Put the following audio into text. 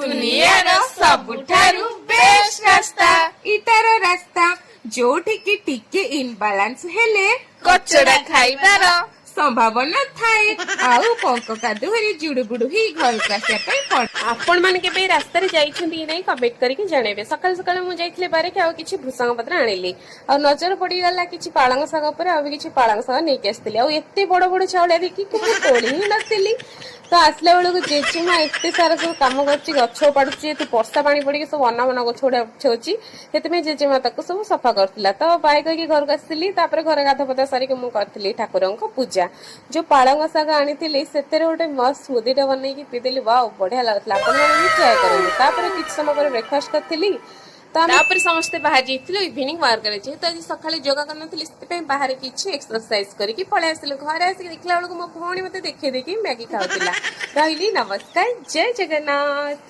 दुनियार सबुठारु बेस्ट रास्ता इटार रास्ता जोठिकी टिके इनबालांस हेले कचड़ा खाइबार संभावना थाए आउ पंक कादुहरे जुड़ुबुड़ु ही घर आसिया पड़े। आपण माने केबे रास्ता रे जाइछन्ती नै कमेंट करके जणेबे। सकाल सकाल मु जाइथिले बारे के आ किछि भृसंग पत्र आनिली आ नजर पड़ी गला किछि पाळंग साग ऊपर आ किछि पाळंग साग नै के आस्तिली आ एत्ते बड़ बड़ चावल देखि कि मु तोली ही नथिली। तो आसला बेलू जेजेमा एत सारा सब कम कर गछ पाड़ुची तू वर्षा पानी पड़ी सब अना मन गछ गुड़ा उठे से जेजेमा सब सफा करथिला। तो बाय कहीकि घर को आसली घर गाधा पदा सारिक मुझे ठाकुर पूजा जो पालंग शाग आनी से गोटे मस्त स्मूदीटा बनई पीदेली वाओ बढ़िया लगुला। आपने ट्राए करेंगे। किसी समय पर ब्रेकफास्ट करी तापर समस्ते बाहर जाइए इवनिंग वार्क जेहेतु आज सकाଳେ योगा करनी बाहर किसी एक्सरसाइज करके पलि आसिलु। घर आसिक देखला बेलू मो भौणी मते देखी मैगी खाऊला। रही नमस्कार जय जगन्नाथ।